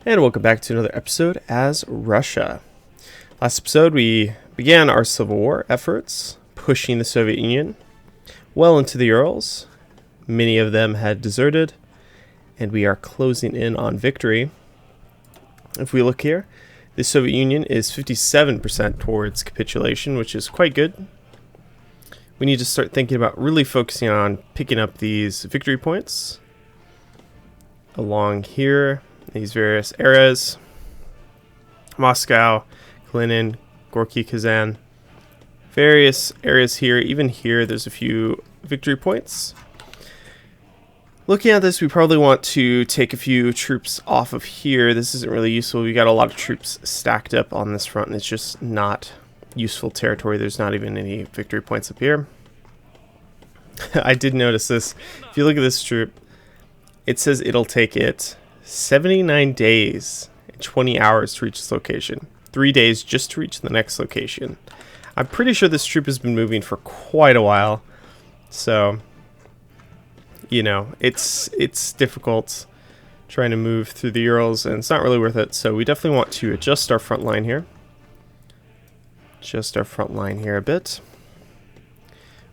And welcome back to another episode as Russia. Last episode we began our civil war efforts, pushing the Soviet Union well into the Urals. Many of them had deserted, and we are closing in on victory. If we look here, the Soviet Union is 57% towards capitulation, which is quite good. We need to start thinking about really focusing on picking up these victory points along here. These various areas: Moscow, Kalinin, Gorky, Kazan. Various areas here. Even here, there's a few victory points. Looking at this, we probably want to take a few troops off of here. This isn't really useful. We got a lot of troops stacked up on this front, and it's just not useful territory. There's not even any victory points up here. I did notice this. If you look at this troop, it says it'll take it 79 days and 20 hours to reach this location. 3 days just to reach the next location. I'm pretty sure this troop has been moving for quite a while. So, you know, it's difficult trying to move through the Urals, and it's not really worth it. So we definitely want to adjust our front line here. Adjust our front line here a bit.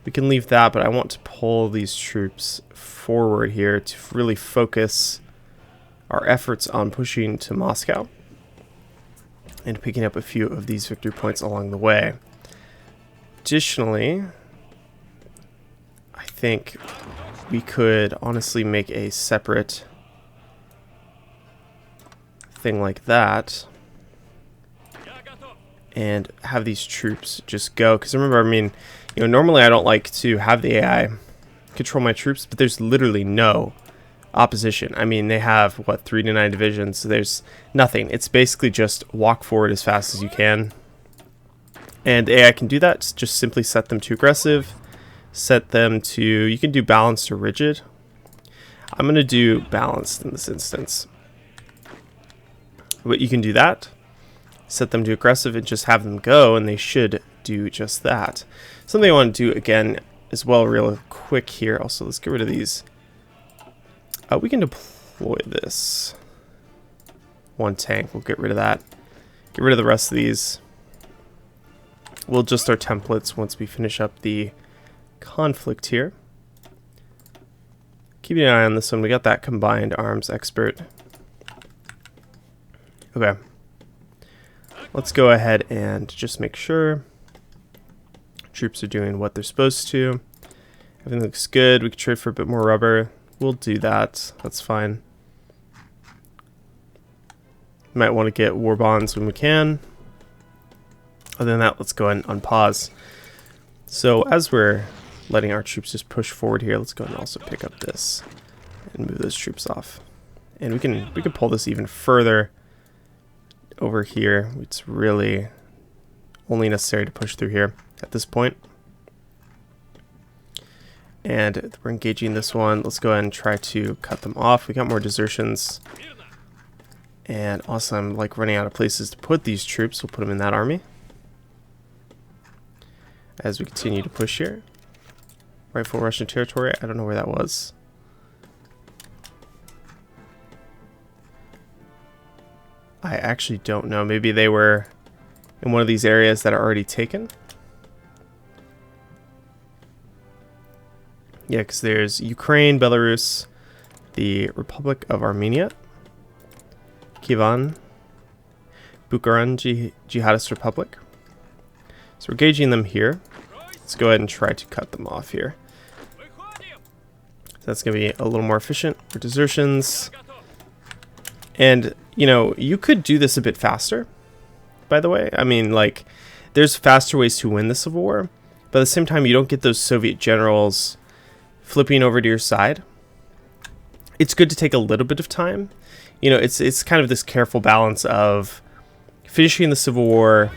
We can leave that, but I want to pull these troops forward here to really focus our efforts on pushing to Moscow and picking up a few of these victory points along the way. Additionally, I think we could honestly make a separate thing like that and have these troops just go. Because remember, I mean, you know, normally I don't like to have the AI control my troops, but there's literally no opposition. I mean, they have, what, 3 to 9 divisions, so there's nothing. It's basically just walk forward as fast as you can. And AI can do that. Just simply set them to aggressive. Set them to, you can do balanced or rigid. I'm going to do balanced in this instance. But you can do that. Set them to aggressive and just have them go, and they should do just that. Something I want to do again as well real quick here. Also, let's get rid of these. We can deploy this. 1 tank. We'll get rid of that. Get rid of the rest of these. We'll adjust our templates once we finish up the conflict here. Keeping an eye on this one. We got that combined arms expert. Okay. Let's go ahead and just make sure troops are doing what they're supposed to. Everything looks good. We can trade for a bit more rubber. We'll do that. That's fine. Might want to get war bonds when we can. Other than that, let's go ahead and unpause. So as we're letting our troops just push forward here, let's go ahead and also pick up this and move those troops off. And we can pull this even further over here. It's really only necessary to push through here at this point. And we're engaging this one. Let's go ahead and try to cut them off. We got more desertions. And also I'm like running out of places to put these troops. We'll put them in that army. As we continue to push here. Rightful Russian territory. I don't know where that was. I actually don't know. Maybe they were in one of these areas that are already taken. Yeah, because there's Ukraine, Belarus, the Republic of Armenia, Kievan, Bukharan Jihadist Republic. So we're gauging them here. Let's go ahead and try to cut them off here. So that's going to be a little more efficient for desertions. And, you know, you could do this a bit faster, by the way. I mean, like, there's faster ways to win the Civil War. But at the same time, you don't get those Soviet generals flipping over to your side. It's good to take a little bit of time. You know, it's kind of this careful balance of finishing the Civil War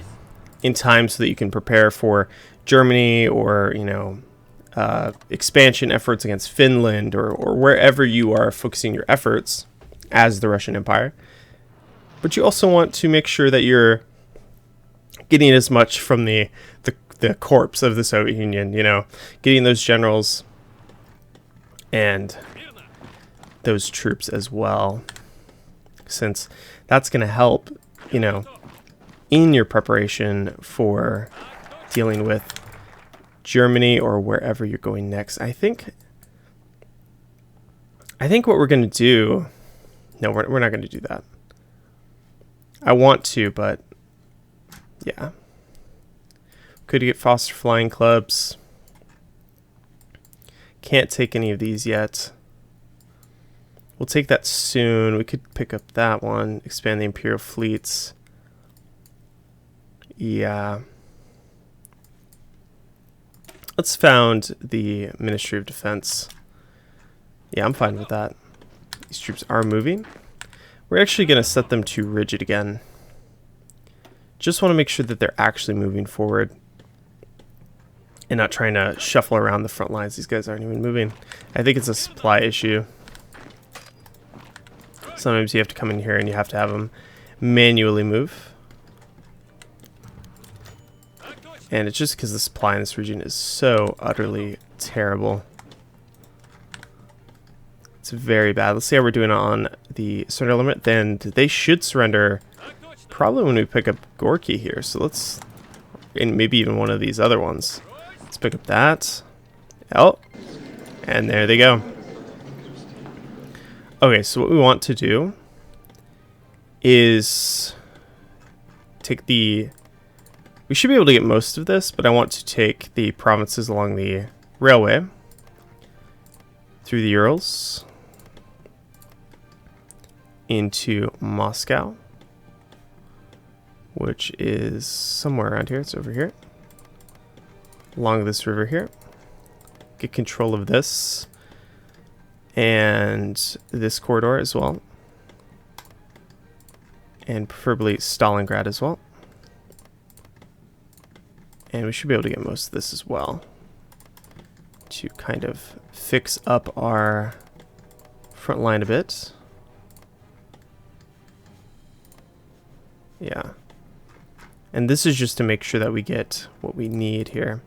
in time so that you can prepare for Germany or, you know, expansion efforts against Finland or wherever you are focusing your efforts as the Russian Empire. But you also want to make sure that you're getting as much from the corpse of the Soviet Union, you know, getting those generals and those troops as well. since that's going to help, you know, in your preparation for dealing with Germany or wherever you're going next. I think what we're going to do... No, we're not going to do that. I want to, but yeah. Could get Foster Flying Clubs. Can't take any of these yet. We'll take that soon. We could pick up that one. Expand the Imperial Fleets. Yeah. Let's found the Ministry of Defense. Yeah, I'm fine with that. These troops are moving. We're actually going to set them to rigid again. Just want to make sure that they're actually moving forward and not trying to shuffle around the front lines. These guys aren't even moving. I think it's a supply issue. Sometimes you have to come in here and you have to have them manually move. And it's just because the supply in this region is so utterly terrible. It's very bad. Let's see how we're doing on the surrender limit. Then they should surrender probably when we pick up Gorky here. So let's, and maybe even one of these other ones. Let's pick up that. Oh, and there they go. Okay, so what we want to do is take the... We should be able to get most of this, but I want to take the provinces along the railway through the Urals into Moscow, which is somewhere around here. It's over here. Along this river here. Get control of this and this corridor as well. And preferably Stalingrad as well. And we should be able to get most of this as well to kind of fix up our front line a bit. Yeah. And this is just to make sure that we get what we need here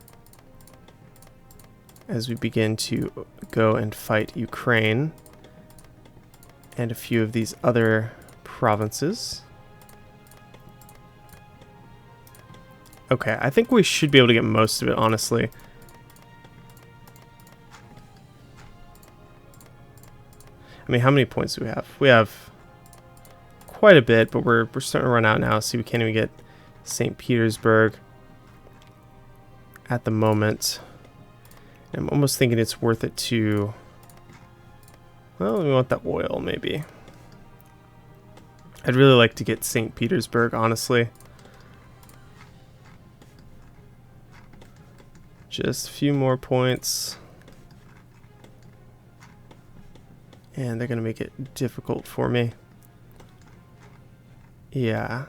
as we begin to go and fight Ukraine and a few of these other provinces. Okay, I think we should be able to get most of it, honestly. I mean, how many points do we have? We have quite a bit, but we're starting to run out now. See, we can't even get St. Petersburg at the moment. I'm almost thinking it's worth it to... Well, we want that oil, maybe. I'd really like to get St. Petersburg, honestly. Just a few more points. And they're going to make it difficult for me. Yeah.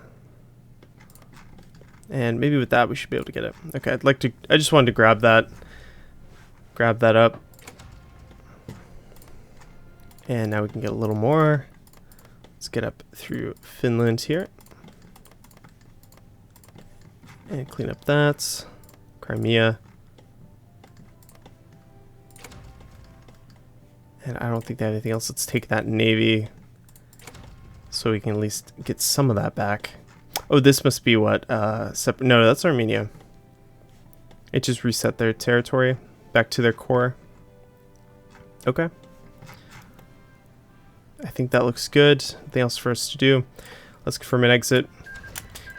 And maybe with that we should be able to get it. Okay, I just wanted to grab that up. And now we can get a little more. Let's get up through Finland here. And clean up that. Crimea. And I don't think they have anything else. Let's take that navy so we can at least get some of that back. Oh, this must be what? No, that's Armenia. It just reset their territory back to their core. Okay. I think that looks good. Nothing else for us to do. Let's confirm an exit.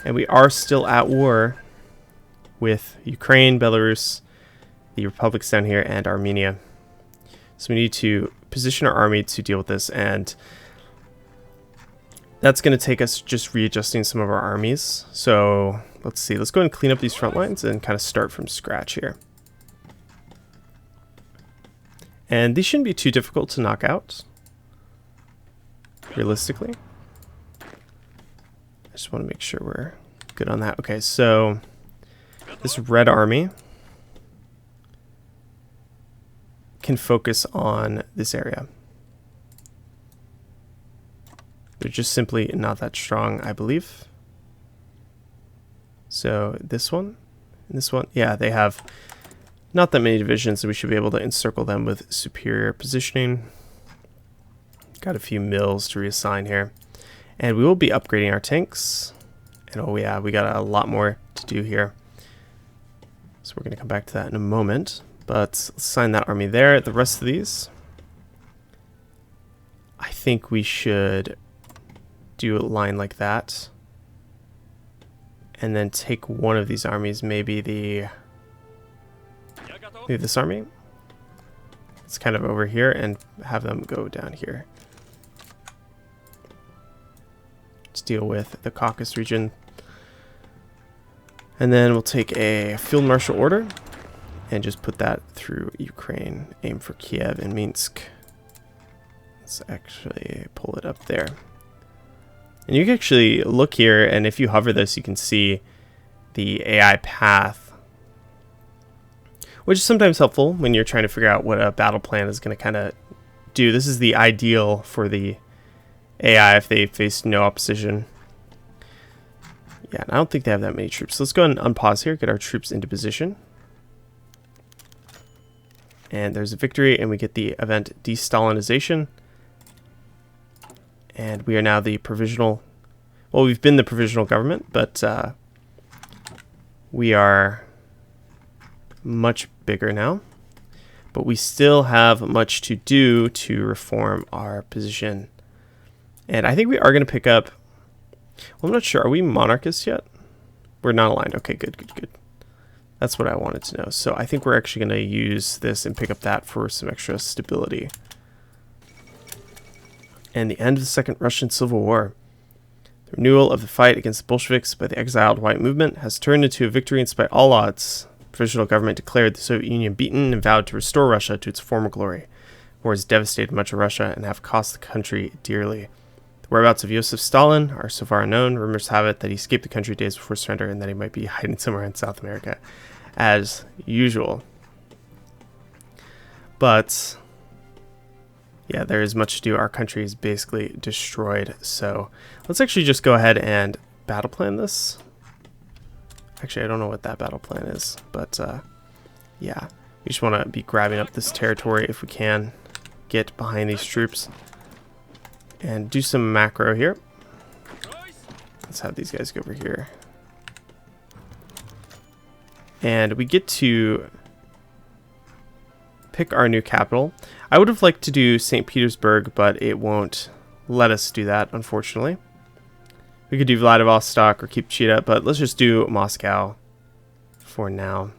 And we are still at war with Ukraine, Belarus, the republics down here, and Armenia. So we need to position our army to deal with this, and that's going to take us just readjusting some of our armies. So let's see. Let's go ahead and clean up these front lines and kind of start from scratch here. And these shouldn't be too difficult to knock out, realistically. I just want to make sure we're good on that. Okay, so this red army can focus on this area. They're just simply not that strong, I believe. So this one and this one, yeah, they have not that many divisions, so we should be able to encircle them with superior positioning. Got a few mills to reassign here. And we will be upgrading our tanks. And oh yeah, we got a lot more to do here. So we're going to come back to that in a moment. But let's assign that army there. The rest of these, I think we should do a line like that. And then take one of these armies, maybe this army. It's kind of over here, and have them go down here. Let's deal with the Caucasus region. And then we'll take a field marshal order and just put that through Ukraine. Aim for Kiev and Minsk. Let's actually pull it up there. And you can actually look here, and if you hover this, you can see the AI path, which is sometimes helpful when you're trying to figure out what a battle plan is going to kind of do. This is the ideal for the AI if they face no opposition. Yeah, and I don't think they have that many troops. So let's go ahead and unpause here, get our troops into position. And there's a victory, and we get the event de-Stalinization. And we are now the provisional, well, we've been the provisional government, but we are much bigger now. But we still have much to do to reform our position. And I think we are going to pick up, well, I'm not sure, are we monarchists yet? We're not aligned. Okay, good, good, good. That's what I wanted to know. So I think we're actually going to use this and pick up that for some extra stability. And the end of the Second Russian Civil War. The renewal of the fight against the Bolsheviks by the exiled white movement has turned into a victory in spite of all odds. The provisional government declared the Soviet Union beaten and vowed to restore Russia to its former glory. War has devastated much of Russia and have cost the country dearly. The whereabouts of Joseph Stalin are so far unknown. Rumors have it that he escaped the country days before surrender and that he might be hiding somewhere in South America, as usual. But yeah, there is much to do. Our country is basically destroyed. So let's actually just go ahead and battle plan this. Actually, I don't know what that battle plan is, but yeah, we just want to be grabbing up this territory if we can. Get behind these troops and do some macro here. Let's have these guys go over here. And we get to pick our new capital. I would have liked to do St. Petersburg, but it won't let us do that, unfortunately. We could do Vladivostok or keep Chita, but let's just do Moscow for now.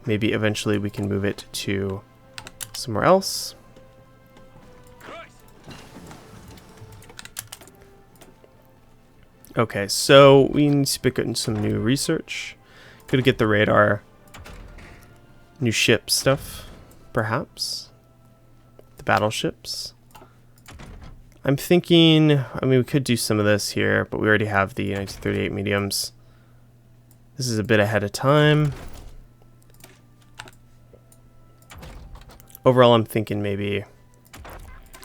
Maybe eventually we can move it to somewhere else. Okay, so we need to pick up some new research. Could get the radar, new ship stuff, perhaps. The battleships. I'm thinking, I mean, we could do some of this here, but we already have the 1938 mediums. This is a bit ahead of time. Overall, I'm thinking maybe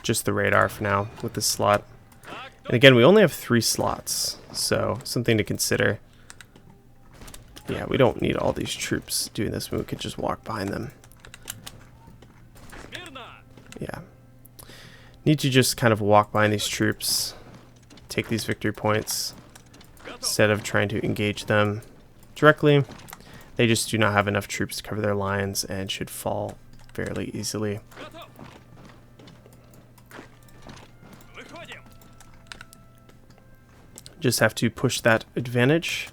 just the radar for now with this slot. And again, we only have 3 slots, so something to consider. Yeah, we don't need all these troops doing this. We could just walk behind them. Yeah. Need to just kind of walk behind these troops, take these victory points, instead of trying to engage them directly. They just do not have enough troops to cover their lines and should fall fairly easily. Just have to push that advantage,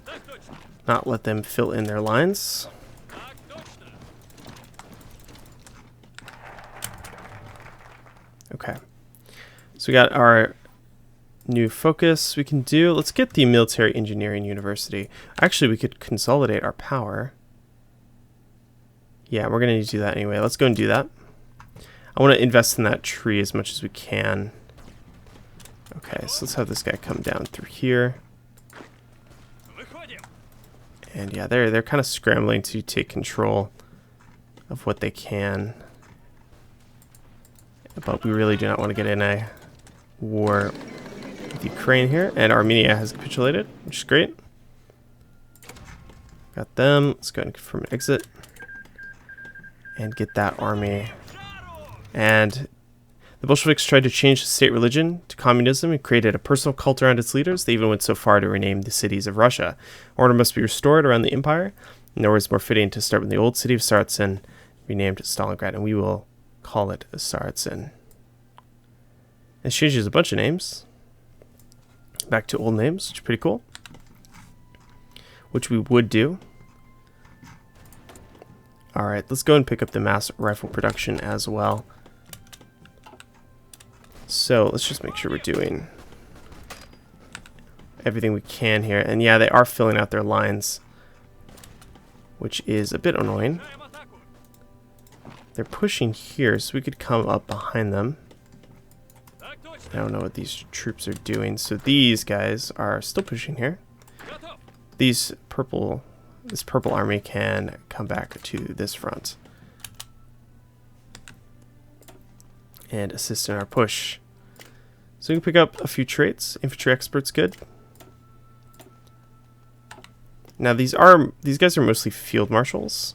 not let them fill in their lines. Okay, so we got our new focus we can do. Let's get the military engineering university. Actually, we could consolidate our power. Yeah, we're gonna need to do that anyway. Let's go and do that. I want to invest in that tree as much as we can. Okay, so let's have this guy come down through here. And yeah, they're kind of scrambling to take control of what they can. But we really do not want to get in a war with Ukraine here. And Armenia has capitulated, which is great. Got them. Let's go ahead and confirm an exit. And get that army. And The Bolsheviks tried to change the state religion to communism and created a personal cult around its leaders. They even went so far to rename the cities of Russia. Order must be restored around the empire. Nowhere is more fitting to start with the old city of Tsaritsyn, renamed Stalingrad, and we will call it Tsaritsyn. It changes a bunch of names back to old names, which is pretty cool, which we would do. Alright, let's go and pick up the mass rifle production as well. So let's just make sure we're doing everything we can here. And yeah, they are filling out their lines, which is a bit annoying. They're pushing here, so we could come up behind them. I don't know what these troops are doing. So these guys are still pushing here. This purple army can come back to this front and assist in our push. So we can pick up a few traits. Infantry expert's good. Now these guys are mostly field marshals,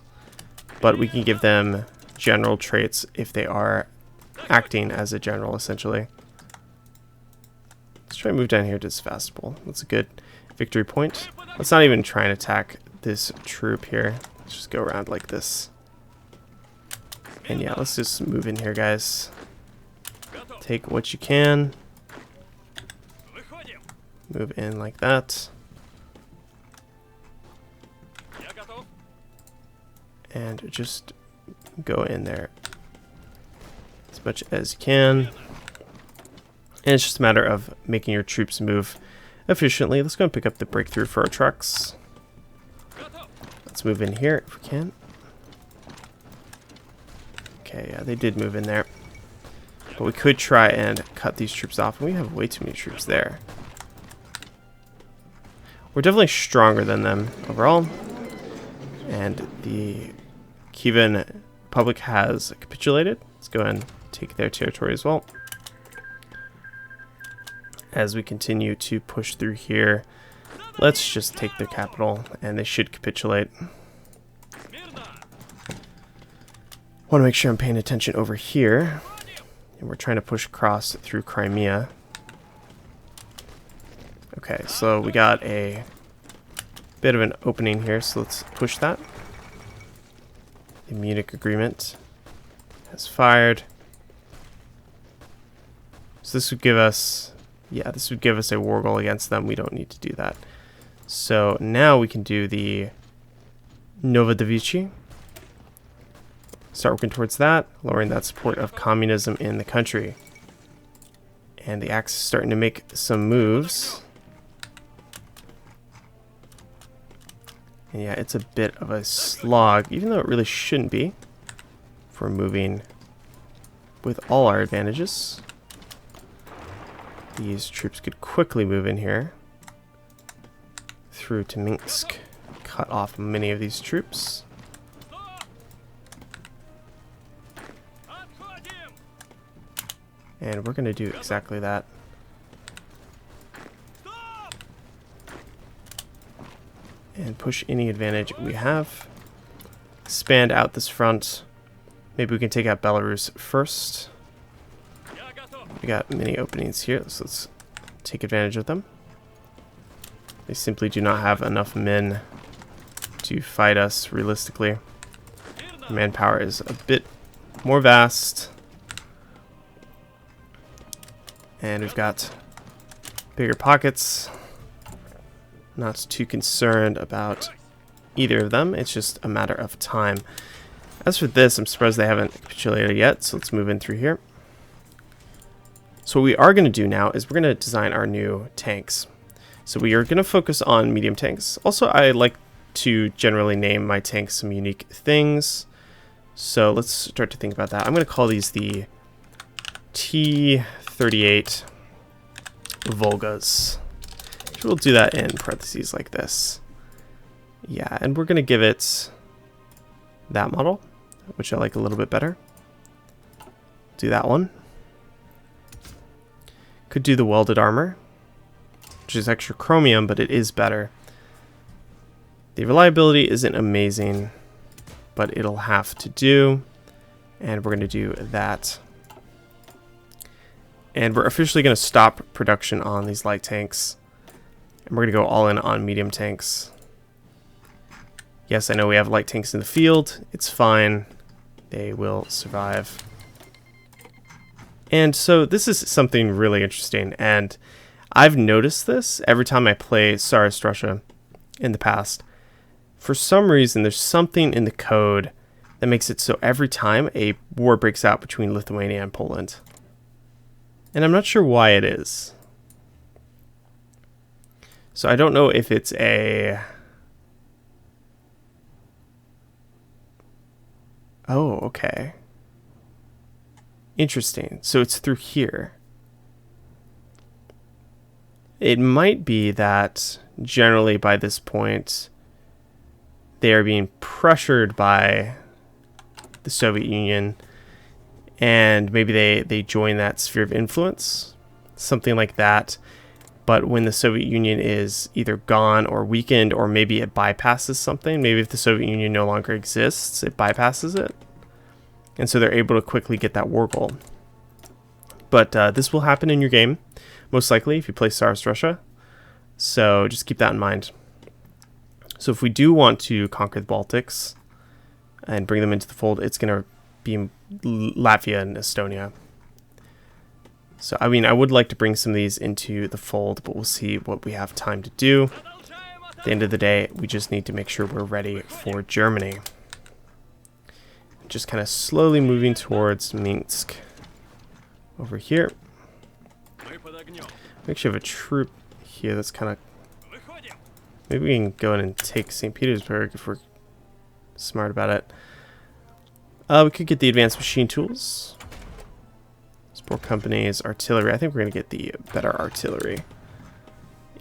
but we can give them general traits if they are acting as a general, essentially. Let's try and move down here to Sevastopol. That's a good victory point. Let's not even try and attack this troop here. Let's just go around like this. And yeah, let's just move in here, guys. Take what you can. Move in like that. And just go in there as much as you can. And it's just a matter of making your troops move efficiently. Let's go and pick up the breakthrough for our trucks. Let's move in here if we can. Okay, yeah, they did move in there. But we could try and cut these troops off, and we have way too many troops there. We're definitely stronger than them overall. And the Kievan Republic has capitulated. Let's go and take their territory as well. As we continue to push through here, let's just take their capital, and they should capitulate. Want to make sure I'm paying attention over here. And we're trying to push across through Crimea. Okay, so we got a bit of an opening here, so let's push that. The Munich Agreement has fired. So this would give us, yeah, this would give us a war goal against them. We don't need to do that. So now we can do the Novodavichi. Start working towards that, lowering that support of communism in the country. And the Axis is starting to make some moves. And yeah, it's a bit of a slog, even though it really shouldn't be, if we're moving with all our advantages. These troops could quickly move in here through to Minsk, cut off many of these troops. And we're going to do exactly that. And push any advantage we have. Expand out this front. Maybe we can take out Belarus first. We got many openings here, so let's take advantage of them. They simply do not have enough men to fight us realistically. Manpower is a bit more vast. And we've got bigger pockets. Not too concerned about either of them. It's just a matter of time. As for this, I'm surprised they haven't capitulated yet, so let's move in through here. So what we are going to do now is we're going to design our new tanks. So we are going to focus on medium tanks. Also, I like to generally name my tanks some unique things. So let's start to think about that. I'm going to call these the T-38 Volgas. We'll do that in parentheses like this. Yeah, and we're going to give it that model, which I like a little bit better. Do that one. Could do the welded armor, which is extra chromium, but it is better. The reliability isn't amazing, but it'll have to do. And we're going to do that. And we're officially going to stop production on these light tanks. And we're going to go all in on medium tanks. Yes, I know we have light tanks in the field. It's fine. They will survive. And so this is something really interesting. And I've noticed this every time I play Tsarist Russia in the past. For some reason, there's something in the code that makes it so every time a war breaks out between Lithuania and Poland. And I'm not sure why it is. So I don't know if it's a... Oh, okay. Interesting. So it's through here. It might be that generally by this point they are being pressured by the Soviet Union, and maybe they join that sphere of influence, something like that. But when the Soviet Union is either gone or weakened, or maybe it bypasses something, maybe if the Soviet Union no longer exists, it bypasses it. And so they're able to quickly get that war goal. But this will happen in your game, most likely, if you play Tsarist Russia. So just keep that in mind. So if we do want to conquer the Baltics and bring them into the fold, it's going to be Latvia and Estonia. So, I mean, I would like to bring some of these into the fold, but we'll see what we have time to do. At the end of the day, we just need to make sure we're ready for Germany. Just kind of slowly moving towards Minsk. Over here. We actually have a troop here that's kind of... Maybe we can go in and take St. Petersburg if we're smart about it. We could get the advanced machine tools. Support companies, artillery. I think we're going to get the better artillery,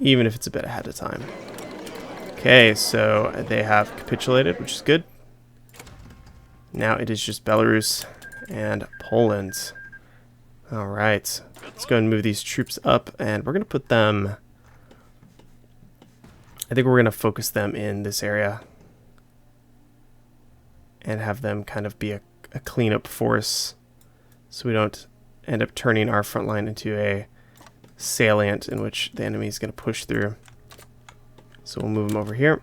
even if it's a bit ahead of time. Okay, so they have capitulated, which is good. Now it is just Belarus and Poland. All right, let's go and move these troops up, and we're going to put them... I think we're going to focus them in this area and have them kind of be a cleanup force, so we don't end up turning our front line into a salient in which the enemy is going to push through. So we'll move them over here.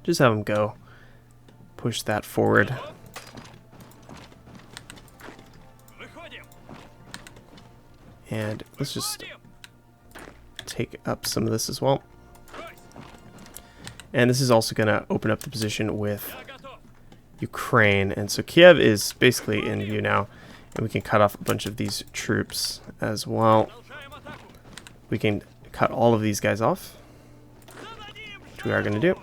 Just have them go. Push that forward. And let's just take up some of this as well. And this is also going to open up the position with Ukraine. And so Kiev is basically in view now. And we can cut off a bunch of these troops as well. We can cut all of these guys off, which we are going to do.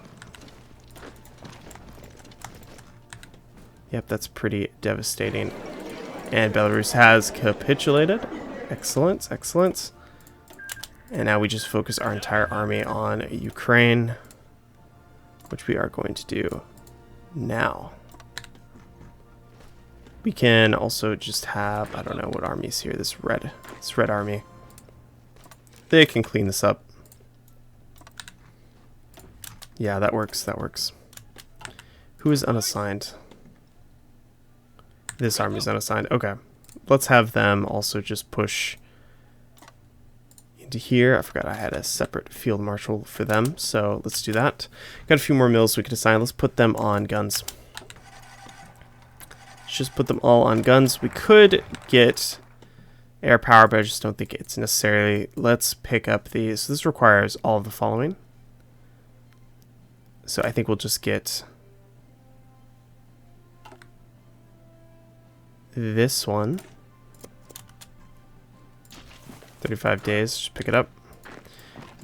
Yep, that's pretty devastating. And Belarus has capitulated. Excellent, excellent. And now we just focus our entire army on Ukraine, which we are going to do now. We can also just have, I don't know what army is here, this red army. They can clean this up. Yeah, that works, that works. Who is unassigned? This army is unassigned. Okay. Let's have them also just push into here. I forgot I had a separate field marshal for them, so let's do that. Got a few more mills we could assign. Let's put them on guns. Let's just put them all on guns. We could get air power, but I just don't think it's necessarily. Let's pick up these. So this requires all of the following. So I think we'll just get this one. 35 days, just pick it up.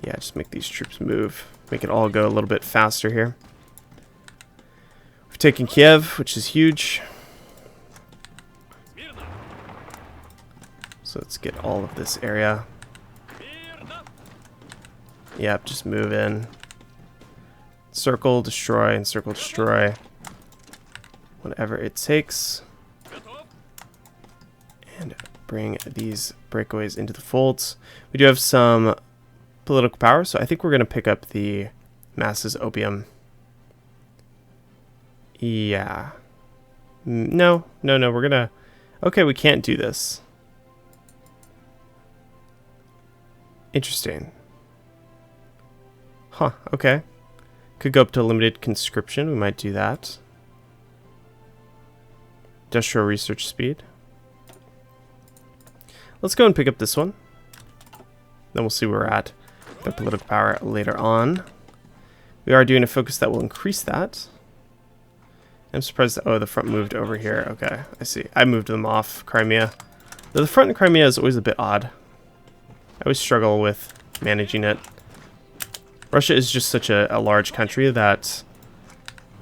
Yeah, just make these troops move. Make it all go a little bit faster here. We've taken Kiev, which is huge. So let's get all of this area. Yep, just move in. Circle, destroy, and circle, destroy. Whatever it takes. And bring these breakaways into the folds. We do have some political power, so I think we're going to pick up the masses opium. Yeah. No, we're going to... Okay, we can't do this. Interesting. Huh, okay. Could go up to limited conscription. We might do that. Industrial research speed. Let's go and pick up this one. Then we'll see where we're at. The political power later on. We are doing a focus that will increase that. I'm surprised that, oh, the front moved over here. Okay, I see. I moved them off Crimea. Though the front in Crimea is always a bit odd. I always struggle with managing it. Russia is just such a large country that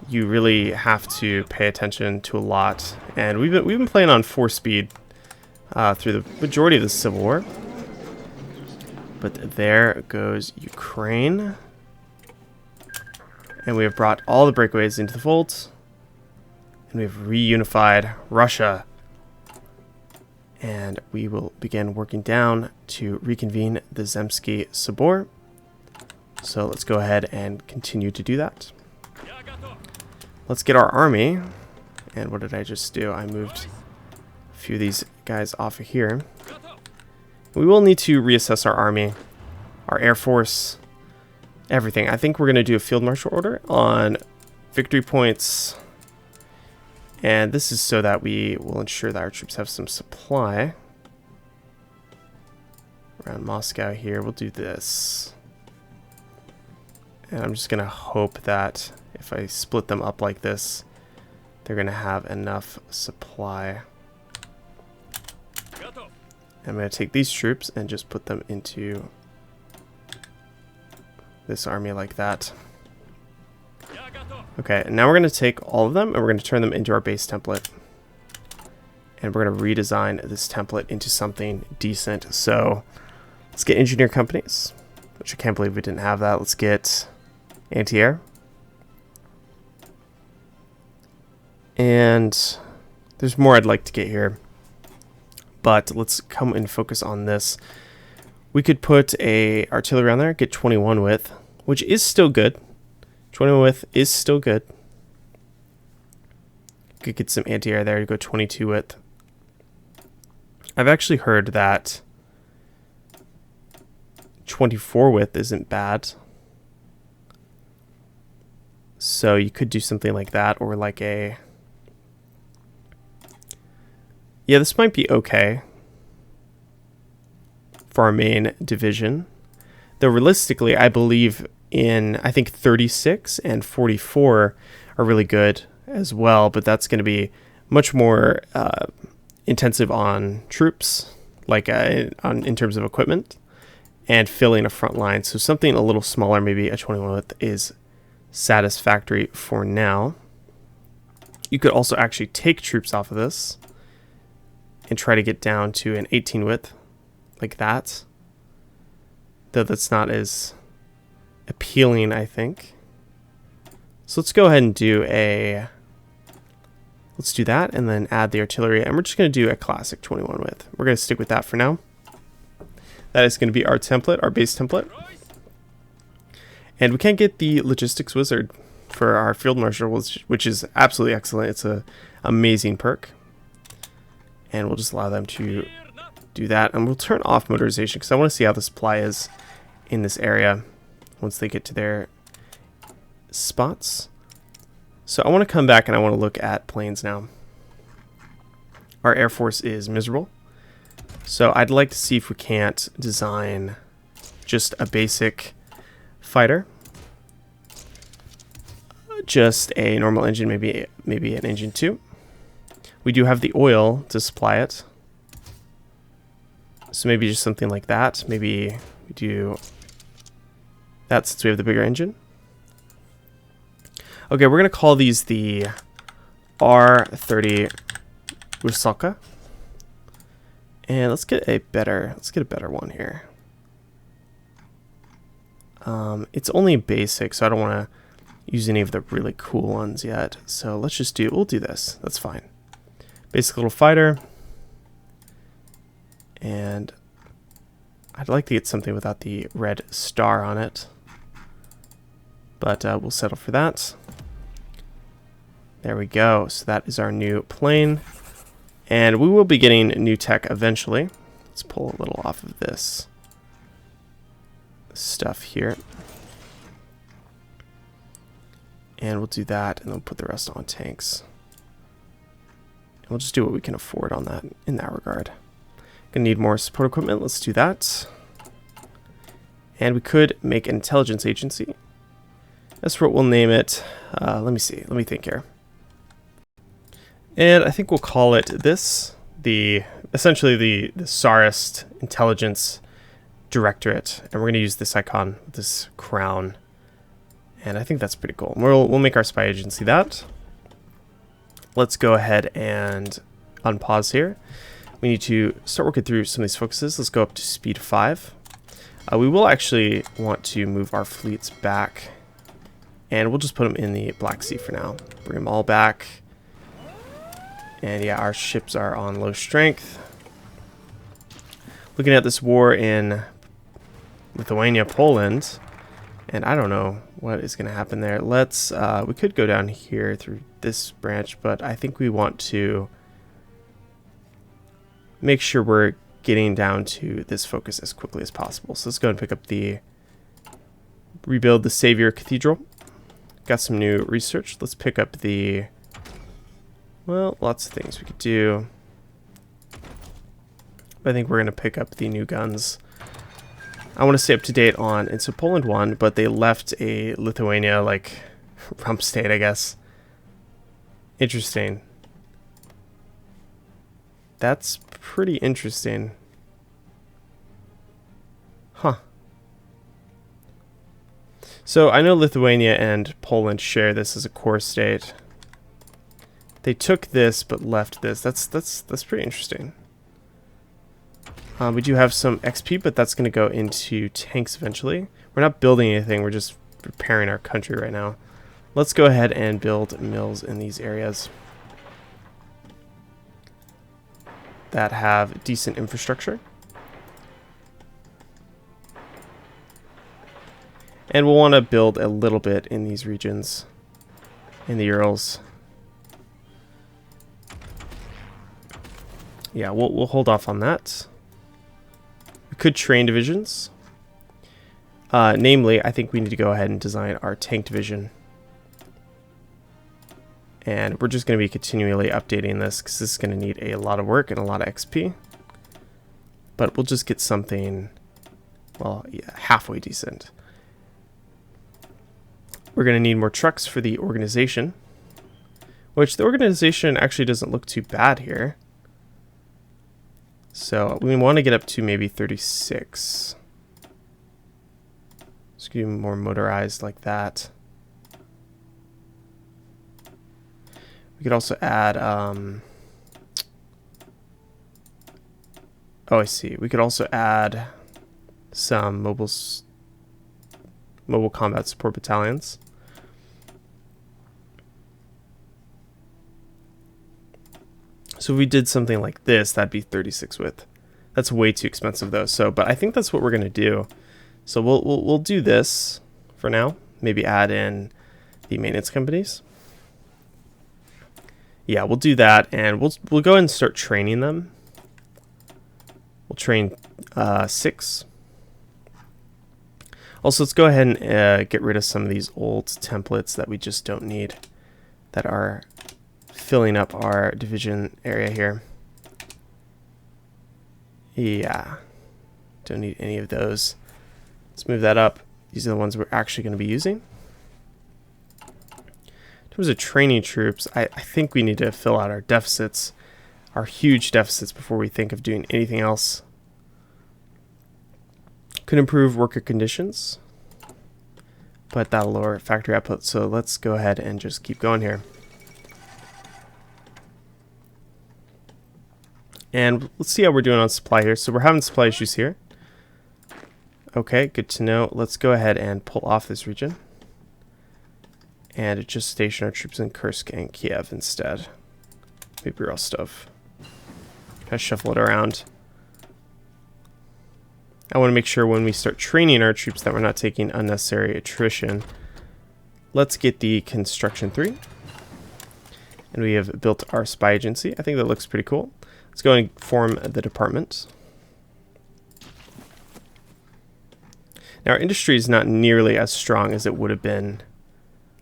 you really have to pay attention to a lot. And we've been playing on 4-speed through the majority of the Civil War. But there goes Ukraine. And we have brought all the breakaways into the fold. And we have reunified Russia. And we will begin working down to reconvene the Zemsky Sobor. So let's go ahead and continue to do that. Let's get our army. And what did I just do? I moved a few of these guys off of here. We will need to reassess our army, our air force, everything. I think we're going to do a field marshal order on victory points. And this is so that we will ensure that our troops have some supply. Around Moscow here, we'll do this. And I'm just going to hope that if I split them up like this, they're going to have enough supply. I'm going to take these troops and just put them into this army like that. Okay, now we're going to take all of them and we're going to turn them into our base template. And we're going to redesign this template into something decent. So let's get engineer companies, which I can't believe we didn't have that. Let's get anti-air. And there's more I'd like to get here. But let's come and focus on this. We could put a artillery on there, get 21 width, which is still good. 21 width is still good. Could get some anti-air there to go 22 width. I've actually heard that 24 width isn't bad. So you could do something like that, or like a... Yeah, this might be okay for our main division. Though realistically, I believe I think 36 and 44 are really good as well, but that's going to be much more intensive on troops, like in terms of equipment, and filling a front line. So something a little smaller, maybe a 21 width, is satisfactory for now. You could also actually take troops off of this and try to get down to an 18 width, like that. Though that's not as appealing, I think. So let's go ahead and do let's do that and then add the artillery, and we're just going to do a classic 21 width. We're going to stick with that for now. That is going to be our template, our base template. And we can't get the logistics wizard for our field marshal, which is absolutely excellent. It's an amazing perk. And we'll just allow them to do that. And we'll turn off motorization because I want to see how the supply is in this area once they get to their spots. So I want to come back and I want to look at planes now. Our Air Force is miserable. So I'd like to see if we can't design just a basic fighter. Just a normal engine, maybe an engine 2. We do have the oil to supply it. So maybe just something like that. Maybe we do that since we have the bigger engine. Okay, we're going to call these the R30 Rusalka. And let's get a better one here. It's only basic, so I don't want to use any of the really cool ones yet. So we'll do this. That's fine. Basic little fighter. And I'd like to get something without the red star on it. But we'll settle for that. There we go. So that is our new plane. And we will be getting new tech eventually. Let's pull a little off of this. stuff here. And we'll do that, and then we'll put the rest on tanks. And we'll just do what we can afford on that in that regard. Gonna need more support equipment. Let's do that. And we could make an intelligence agency. That's what we'll name it. Let me see. Let me think here. And I think we'll call it this, essentially the Tsarist Intelligence Directorate. And we're going to use this icon, this crown. And I think that's pretty cool. We'll make our spy agency that. Let's go ahead and unpause here. We need to start working through some of these focuses. Let's go up to speed 5. We will actually want to move our fleets back. And we'll just put them in the Black Sea for now. Bring them all back. And yeah, our ships are on low strength. Looking at this war in Lithuania, Poland, and I don't know what is going to happen there. Let's, we could go down here through this branch, but I think we want to make sure we're getting down to this focus as quickly as possible. So let's go and pick up rebuild the Savior Cathedral. Got some new research. Let's pick up well, lots of things we could do. But I think we're going to pick up the new guns. I want to stay up to date on, and so Poland won, but they left a Lithuania, like, rump state, I guess. Interesting. That's pretty interesting. Huh. So I know Lithuania and Poland share this as a core state. They took this but left this. That's pretty interesting. We do have some XP, but that's going to go into tanks eventually. We're not building anything. We're just preparing our country right now. Let's go ahead and build mills in these areas that have decent infrastructure. And we'll want to build a little bit in these regions, in the Urals. Yeah, we'll hold off on that. We could train divisions. Namely, I think we need to go ahead and design our tank division. And we're just going to be continually updating this because this is going to need a lot of work and a lot of XP. But we'll just get something, well, yeah, halfway decent. We're going to need more trucks for the organization, which the organization actually doesn't look too bad here. So we want to get up to maybe 36. Let's get more motorized like that. We could also add, oh, I see. We could also add some mobile combat support battalions. So if we did something like this, that'd be 36 width. That's way too expensive though. So, but I think that's what we're gonna do. So we'll do this for now. Maybe add in the maintenance companies. Yeah, we'll do that, and we'll go ahead and start training them. We'll train 6. Also, let's go ahead and get rid of some of these old templates that we just don't need, that are filling up our division area here. Yeah, don't need any of those. Let's move that up. These are the ones we're actually going to be using. In terms of training troops, I think we need to fill out our deficits, our huge deficits, before we think of doing anything else. Could improve worker conditions, but that'll lower factory output. So let's go ahead and just keep going here. And let's see how we're doing on supply here. So we're having supply issues here. Okay, good to know. Let's go ahead and pull off this region and just station our troops in Kursk and Kiev instead. Maybe Rostov. Kind of shuffle it around. I want to make sure when we start training our troops that we're not taking unnecessary attrition. Let's get the construction 3. And we have built our spy agency. I think that looks pretty cool. Let's go and form the department. Now, our industry is not nearly as strong as it would have been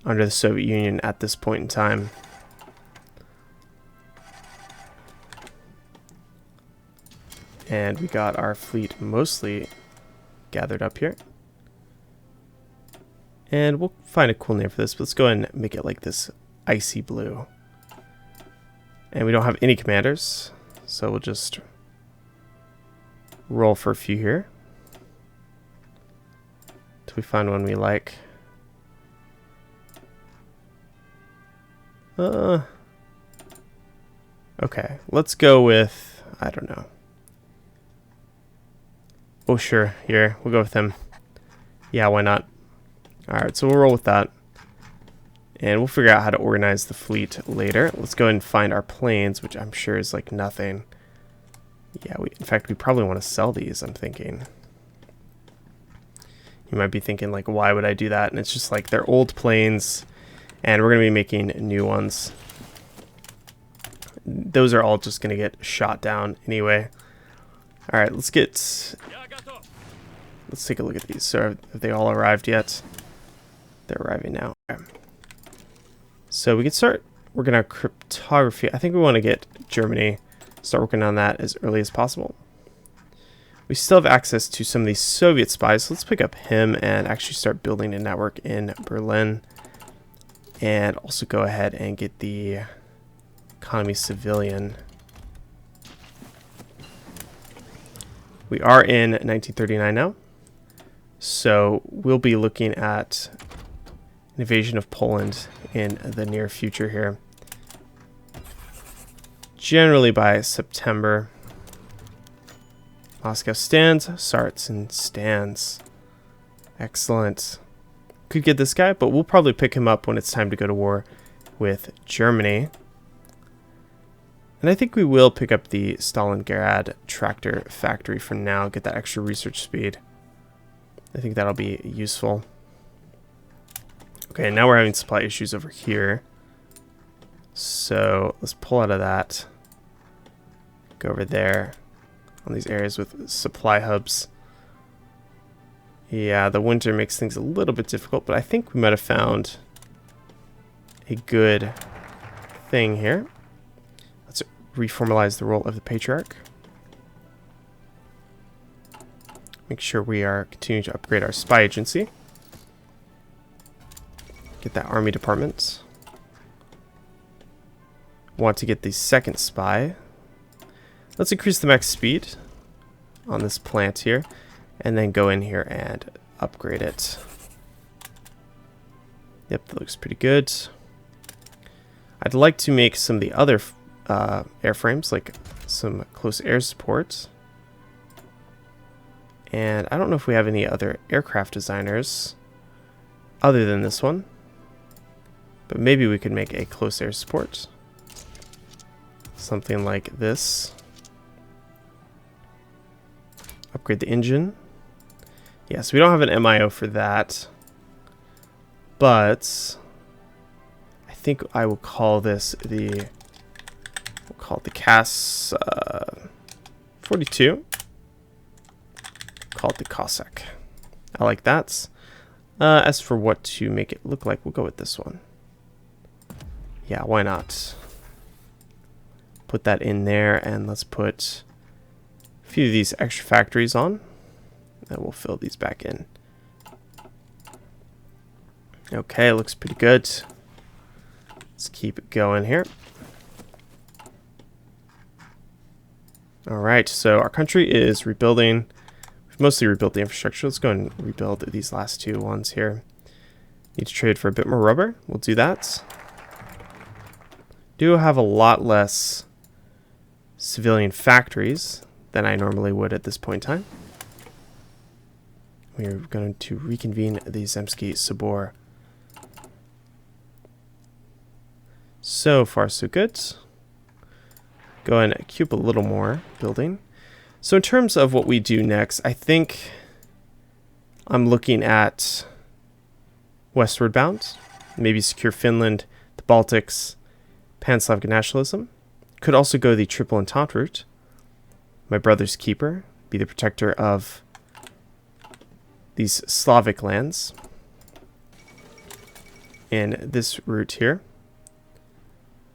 under the Soviet Union at this point in time. And we got our fleet mostly gathered up here. And we'll find a cool name for this, but let's go ahead and make it like this icy blue. And we don't have any commanders, so we'll just roll for a few here till we find one we like. Okay, let's go with, I don't know. Oh, sure, here, we'll go with him. Yeah, why not? Alright, so we'll roll with that. And we'll figure out how to organize the fleet later. Let's go ahead and find our planes, which I'm sure is like nothing. Yeah, in fact, we probably want to sell these, I'm thinking. You might be thinking, like, why would I do that? And it's just like, they're old planes, and we're going to be making new ones. Those are all just going to get shot down anyway. Alright, let's take a look at these. So have they all arrived yet? They're arriving now. Okay. So we can start working on cryptography. I think we want to get Germany, start working on that as early as possible. We still have access to some of these Soviet spies, so let's pick up him and actually start building a network in Berlin. And also go ahead and get the economy civilian. We are in 1939 now, so we'll be looking at an invasion of Poland in the near future here. Generally by September. Moscow stands, Sartzen stands. Excellent. Could get this guy, but we'll probably pick him up when it's time to go to war with Germany. And I think we will pick up the Stalingrad tractor factory for now, get that extra research speed. I think that'll be useful. Okay, now we're having supply issues over here. So let's pull out of that. Go over there on these areas with supply hubs. Yeah, the winter makes things a little bit difficult, but I think we might have found a good thing here. Let's reformalize the role of the patriarch. Make sure we are continuing to upgrade our spy agency. Get that army department. Want to get the second spy. Let's increase the max speed on this plant here, and then go in here and upgrade it. Yep, that looks pretty good. I'd like to make some of the other airframes, like some close air support. And I don't know if we have any other aircraft designers other than this one. But maybe we could make a close air support. Something like this. Upgrade the engine. Yes, we don't have an MIO for that. But I think I will call this we'll call it the CAS 42. Call it the Cossack. I like that. As for what to make it look like, we'll go with this one. Yeah, why not? Put that in there, and let's put a few of these extra factories on. And we'll fill these back in. Okay, looks pretty good. Let's keep it going here. Alright, so our country is rebuilding. We've mostly rebuilt the infrastructure. Let's go and rebuild these last two ones here. Need to trade for a bit more rubber. We'll do that. Do have a lot less civilian factories than I normally would at this point in time. We're going to reconvene the Zemsky Sobor. So far, so good. Go and queue up a little more building. So in terms of what we do next, I think I'm looking at westward bound. Maybe secure Finland, the Baltics, Pan-Slavic nationalism. Could also go the Triple Entente route. My brother's keeper. Be the protector of these Slavic lands in this route here,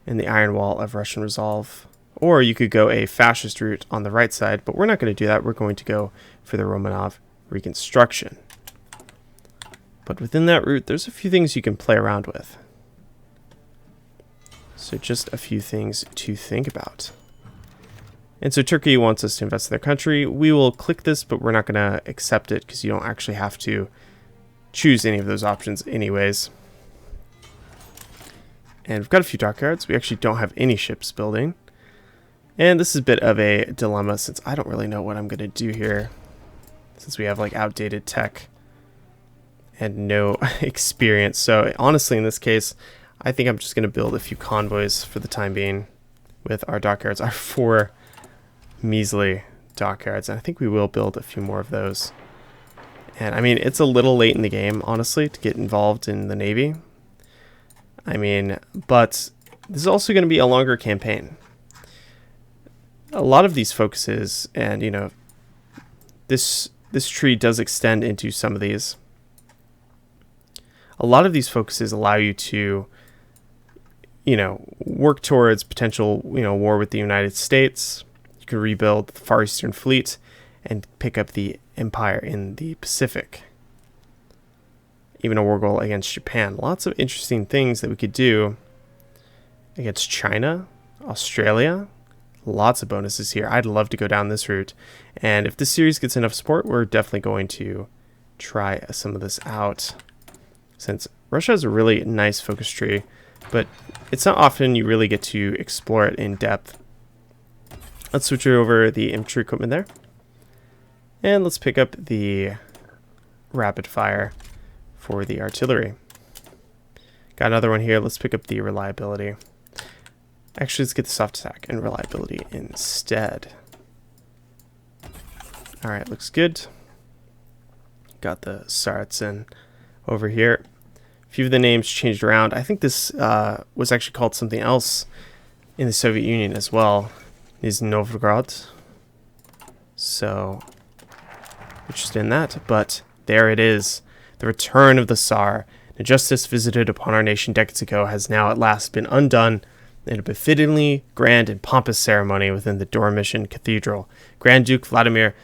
in the Iron Wall of Russian Resolve. Or you could go a fascist route on the right side, but we're not going to do that. We're going to go for the Romanov Reconstruction. But within that route, there's a few things you can play around with. So just a few things to think about. And so Turkey wants us to invest in their country. We will click this, but we're not going to accept it because you don't actually have to choose any of those options anyways. And we've got a few dockyards. We actually don't have any ships building. And this is a bit of a dilemma since I don't really know what I'm going to do here, since we have like outdated tech and no experience. So honestly, in this case, I think I'm just going to build a few convoys for the time being with our dockyards, our 4 measly dockyards. And I think we will build a few more of those. And I mean, it's a little late in the game, honestly, to get involved in the Navy. I mean, but this is also going to be a longer campaign. A lot of these focuses, and you know, this tree does extend into some of these. A lot of these focuses allow you to, you know, work towards potential, you know, war with the United States. You can rebuild the Far Eastern Fleet and pick up the empire in the Pacific. Even a war goal against Japan. Lots of interesting things that we could do against China, Australia. Lots of bonuses here. I'd love to go down this route. And if this series gets enough support, we're definitely going to try some of this out. Since Russia has a really nice focus tree, but it's not often you really get to explore it in depth. Let's switch over the infantry equipment there. And let's pick up the rapid fire for the artillery. Got another one here. Let's pick up the reliability. Actually, let's get the soft attack and reliability instead. All right, looks good. Got the Tsarist over here. A few of the names changed around. I think this was actually called something else in the Soviet Union as well. Is Novgorod. So, interested in that. But there it is. The return of the Tsar. The justice visited upon our nation decades ago has now at last been undone in a befittingly grand and pompous ceremony within the Dormition Cathedral. Grand Duke Vladimir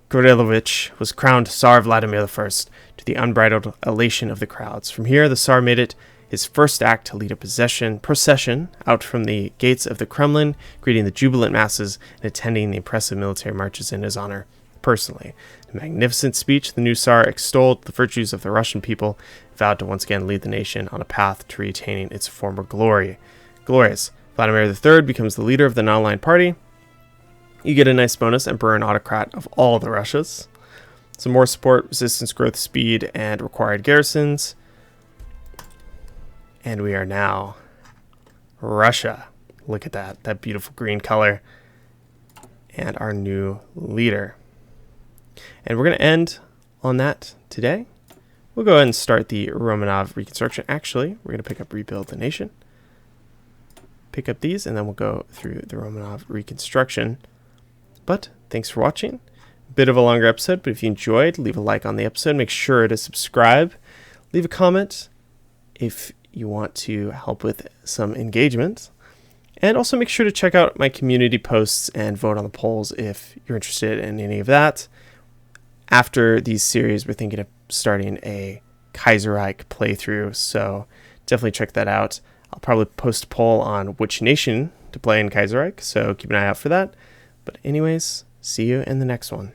Gorilovich was crowned Tsar Vladimir I to the unbridled elation of the crowds. From here, the Tsar made it his first act to lead a procession out from the gates of the Kremlin, greeting the jubilant masses and attending the impressive military marches in his honor personally. In a magnificent speech, the new Tsar extolled the virtues of the Russian people, vowed to once again lead the nation on a path to retaining its former glory. Glorious. Vladimir III becomes the leader of the non-aligned party. You get a nice bonus, Emperor and Autocrat of all the Russias. Some more support, resistance, growth, speed, and required garrisons. And we are now Russia. Look at that beautiful green color. And our new leader. And we're going to end on that today. We'll go ahead and start the Romanov Reconstruction. Actually, we're going to pick up Rebuild the Nation. Pick up these, and then we'll go through the Romanov Reconstruction. But thanks for watching. Bit of a longer episode, but if you enjoyed, leave a like on the episode. Make sure to subscribe. Leave a comment if you want to help with some engagement. And also make sure to check out my community posts and vote on the polls if you're interested in any of that. After these series, we're thinking of starting a Kaiserreich playthrough, so definitely check that out. I'll probably post a poll on which nation to play in Kaiserreich, so keep an eye out for that. But anyways, see you in the next one.